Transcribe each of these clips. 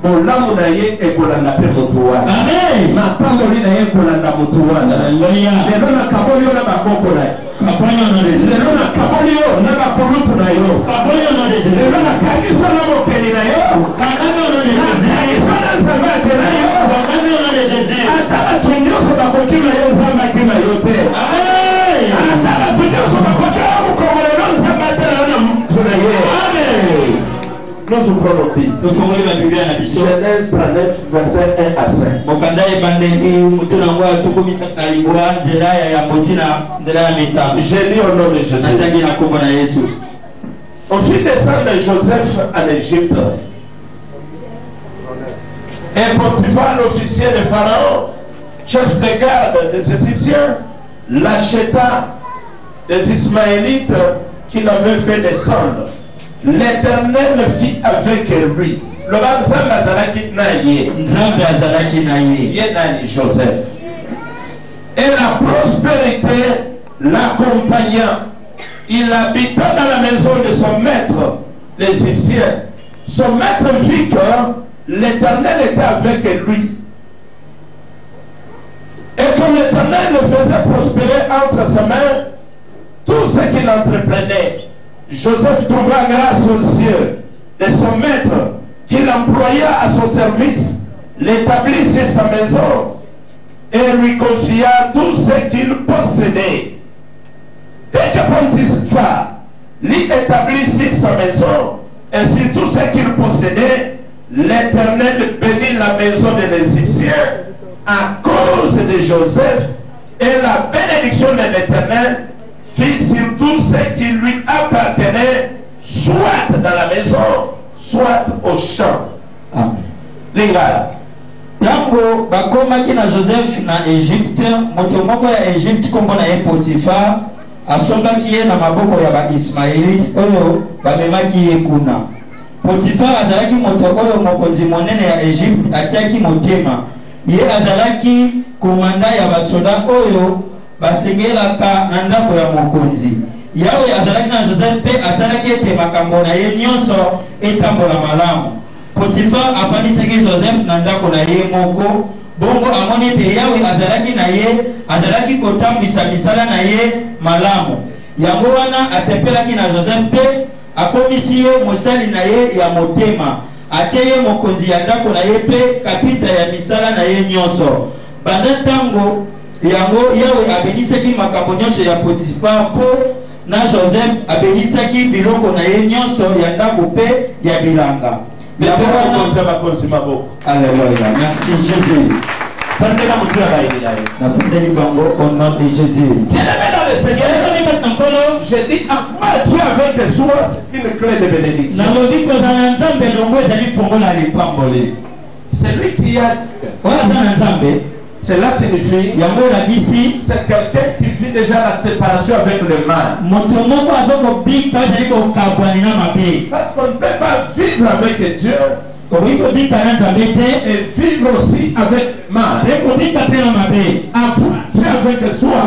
Molamu na ye ekolanda pe moto wana. Amen. Mapamboli na ye ekolanda moto wana. Hallelujah. Lelo na kaboli yo na bakoko na ye. Lelo na kaboli yo na bakolutu na yo. Lelo na kanisa na mokeli na yo. Kanisa na nzambe na yo. Atala tunyoso bakoki na yo nzambe na yo te. Atala tunyoso bakoki na yo mukongolelo nzambe na mtu na ye. Amen. Notre prononcé. Genèse 39, verset 1 à 5. J'ai lu au nom de Jésus. On fit descendre Joseph en Égypte. Et Potiphar, l'officier de Pharaon, chef de garde des Égyptiens, l'acheta des Ismaélites qui l'avaient fait descendre. L'Éternel fit avec lui. Le Joseph. Et la prospérité l'accompagna. Il habita dans la maison de son maître, l'Égyptien. Son maître vit que l'Éternel était avec lui. Et que l'Éternel le faisait prospérer entre ses mains tout ce qu'il entreprenait. Joseph trouva grâce aux yeux de son maître, qu'il employa à son service, l'établit sur sa maison et lui confia tout ce qu'il possédait. Dès que Potiphar lui établit sur sa maison et sur tout ce qu'il possédait, l'Éternel bénit la maison de l'Égyptien à cause de Joseph, et la bénédiction de l'Éternel fit sur tout ce qui lui appartenait, soit dans la maison, soit au champ. Amen. Lingala. Tango bakomaki na Joseph na Egypte, moto moko ya Egypte kombo na ye Potiphar asombaki ye na maboko ya ba-Ismaélite oyo bamemaki ye kuna. Potiphar azalaki moto oyo mokonzi monene ya Egypte atiaki motema. Ye azalaki komanda ya basoda oyo basengelaka na ndako ya mokonzi. Yawe azalaki na Joseph mpe asalaki ete makambo na ye nyonso etambola malamu. Potiphar apanisaki Joseph na ndako na ye moko, bongo amoni ete Yawe azalaki na ye, azalaki kotambwisa misala na ye malamu. Yango wana atepelaki na Joseph mpe akomisi ye mosali na ye ya motema, ate ye mokonzi ya ndako na ye mpe kapita ya misala na ye nyonso. Banda tango yango Yawe abenisaki makambo nyonso ya Potiphar mpo na Joseph abenisaki biloko na ye nyonso ya ndako mpe ya bilanga. Alléluia. Merci Jésus. Au nom de Jésus. Je dis à quoi Dieu avec des sources une clé de bénédiction. C'est lui qui a. Cela signifie c'est quelqu'un qui vit déjà la séparation avec le mal. Parce qu'on ne peut pas vivre avec Dieu et vivre aussi avec le mal. Dieu avec soi.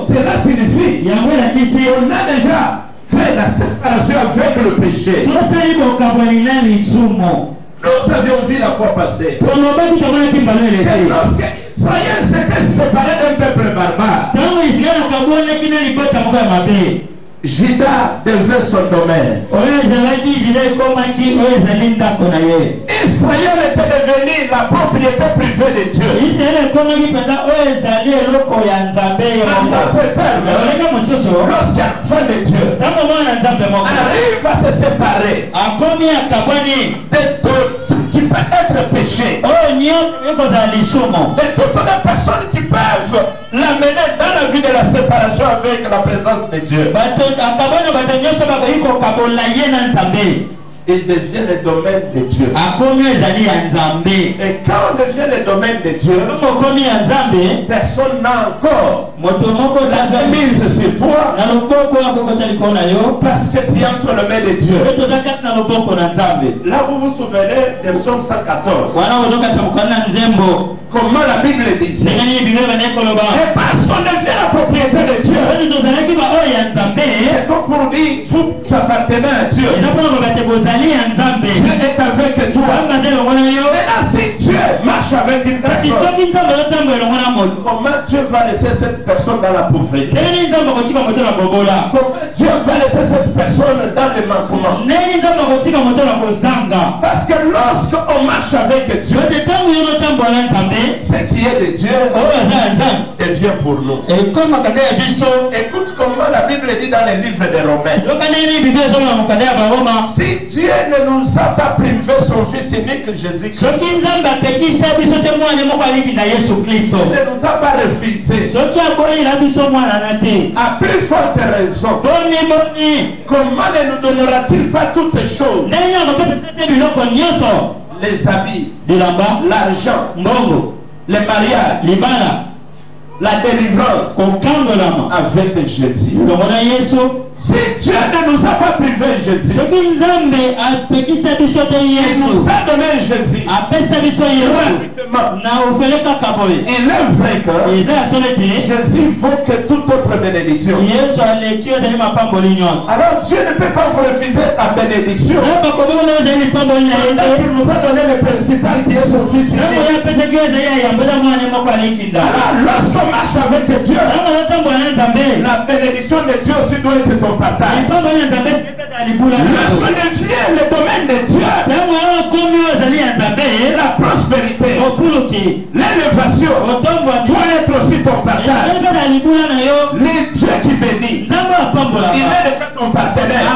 Cela signifie qu'on a déjà fait la séparation avec le péché. Nous avions dit la fois passée. Soyez séparés d'un peuple barbare. Juda devait son domaine. Israël était devenu la propriété privée de Dieu. Lorsqu'un enfant de Dieu arrive à se séparer de tout qui peut être péché, de toutes les personnes qui peuvent l'amener dans la vie de la séparation avec la présence de Dieu, il devient le domaine de Dieu. Et quand on devient le domaine de Dieu, personne n'a encore la mise sur toi parce que tu es entre les mains de Dieu. Là vous vous souvenez de Psaume 114. comment la Bible dit. Et parce qu'on devient la propriété de Dieu. C'est comme pour dire, tout appartenait à Dieu. Dieu est avec toi. Maintenant, si Dieu marche avec une personne, comment Dieu va laisser cette personne dans la pauvreté? Comment Dieu va laisser cette personne dans le manquement? Parce que lorsqu'on marche avec Dieu, ce qui est de Dieu est Dieu pour nous. Écoute comment la Bible dit dans les livres des Romains. Si Dieu ne nous a pas privé son Fils unique Jésus-Christ, il ne nous a pas refusé. À plus forte raison, comment ne nous donnera-t-il pas toutes choses? Les habits, l'argent, les mariages, la délivrance avec Jésus. Si Dieu ne nous a pas privé Jésus, il nous a donné Jésus. Il est vrai que Jésus vaut que toute autre bénédiction. Alors Dieu ne peut pas vous refuser la bénédiction. Il nous a donné le principal qui est son Fils. Alors lorsqu'on marche avec Dieu, la bénédiction de Dieu aussi doit être ton partage. Lorsqu'on devient le domaine de Dieu, la prospérité, l'élévation doit être aussi ton partage. Les dieux qui bénissent, il est de ton partenaire.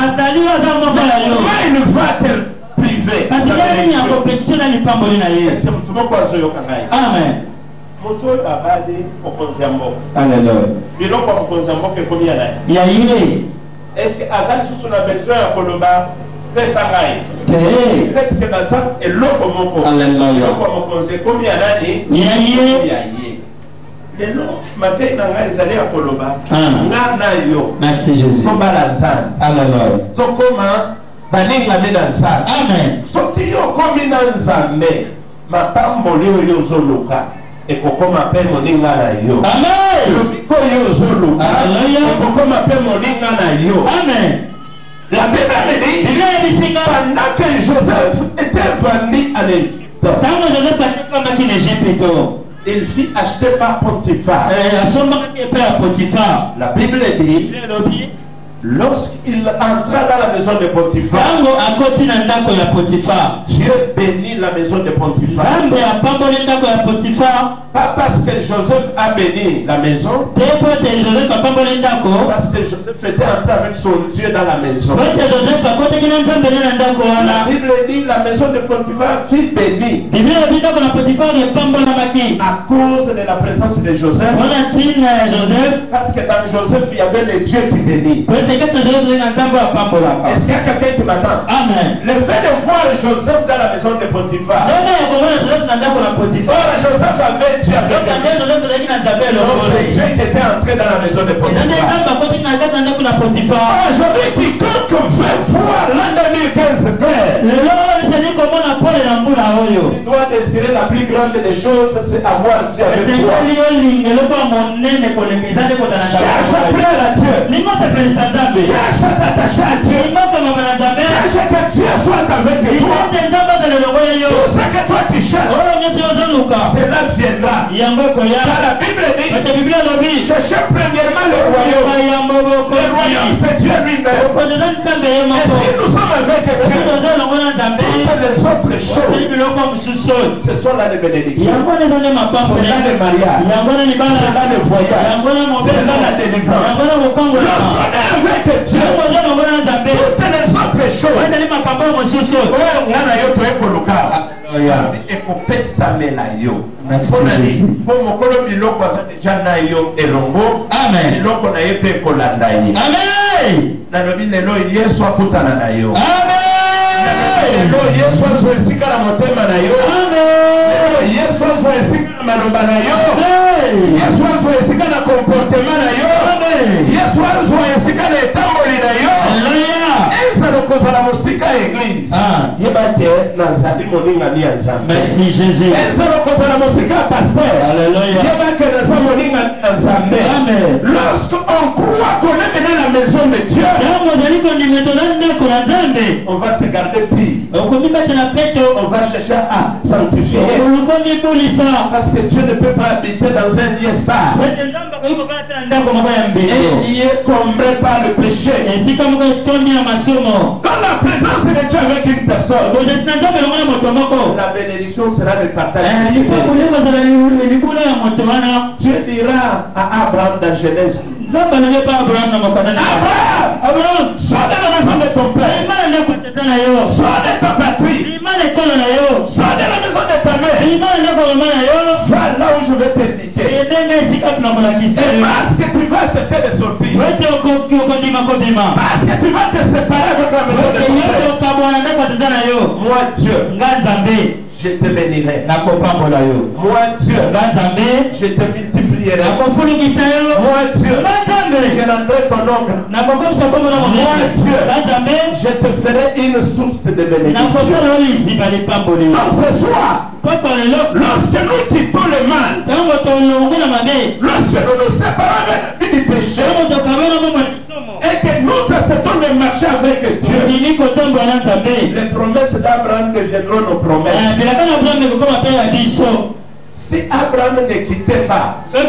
Comment il va te priver? Amen. Moto abade okonziambo. Alléluia. Biloko okonziambo ke komi yana. Est-ce que Azasu suna besoin ya koloba pesa ngai? Est-ce que Azasu eloko moko? Alléluia. Eloko okonzi komi yana ni? Lelo matin na ngai ezali ya koloba. Nga na yo. Merci Jésus. Kobala nzambe. Alléluia. Tokoma baninga mina nzambe. Amen. Soki yo komi na nzambe, mapamboli oyo ozoluka ekokoma pe moninga na yo. Amen. Lobiko yo ozoluka ekokoma pe moninga na yo. Amen. La Bible dit pendant que Joseph était venu à l'Égypte, il fut acheté par Potiphar. La Bible dit lorsqu'il entra dans la maison de Potiphar, Dieu bénit la maison de Potiphar. Pas parce que Joseph a béni la maison, parce que Joseph était entré avec son Dieu dans la maison. La Bible dit la maison de Potiphar fut bénie à cause de la présence de Joseph. Parce que dans Joseph il y avait le Dieu qui bénit. Est-ce qu'il y a quelqu'un qui m'attend? Amen. Le fait de voir Joseph dans la maison de Potiphar, Joseph avait Dieu avec lui. Dieu était entré dans la maison de Potiphar. Aujourd'hui, quiconque veut voir l'an 2015 faire, il doit désirer la plus grande des choses, c'est avoir Dieu avec toi. Cherche après la Dieu. Cherche à t'attacher à Dieu. Cherche que Dieu soit avec toi. Tout ce que toi tu cherches, cela viendra. Car la Bible dit, cherchez premièrement le royaume. Le royaume c'est Dieu lui-même. Et si nous sommes avec Dieu, toutes les autres choses, ce sont là les bénédictions. C'est là le mariage. C'est là le voyage. C'est là la délivrance. Lorsqu'on est avec Dieu, toutes les autres choses, okozala mosika ya église yeba te nazali moninga ni ya nzambe. Merci Jésus. ezala okozala mosika ya pasteur yeba ke naza moninga ni ya nzambe. Lorsque on croit qu'on est dans la maison de Dieu, on va se garder pire. On va chercher à sanctifier. Parce que Dieu ne peut pas habiter dans un lieu sale. Et il est comblé par le péché. Dans la présence de Dieu avec une personne, la bénédiction sera répartie. Dieu dira à Abraham dans Genèse: Abraham, sois dans la maison de ton père, sois de ta patrie, sois de la maison de ta mère, va là où je vais t'indiquer. Et parce que tu vas accepter de sortir, parce que tu vas te séparer avec la maison de ton père, moi Dieu, je te bénirai. Moi Dieu, je te multiplierai. Moi Dieu, je rendrai ton ombre. Moi Dieu, je te ferai une source de bénédiction. Donc ce soir, lorsque nous quittons le mal, lorsque nous nous séparons du péché, et que nous acceptons de marcher avec Dieu, les promesses d'Abraham deviendront nos promesses. Si Abraham ne quittait pas, Dieu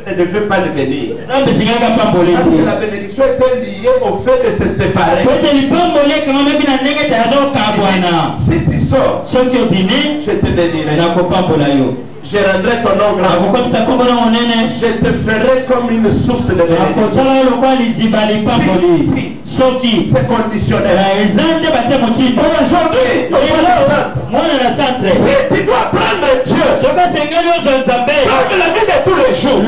ne devait pas le bénir. Parce que la bénédiction était liée au fait de se séparer. Si tu sors, je te bénirai. Je rendrai ton nom grand. Je te ferai comme une source de bénédiction. C'est conditionnel. Aujourd'hui, si tu dois prendre Dieu, comme la vie de tous les jours,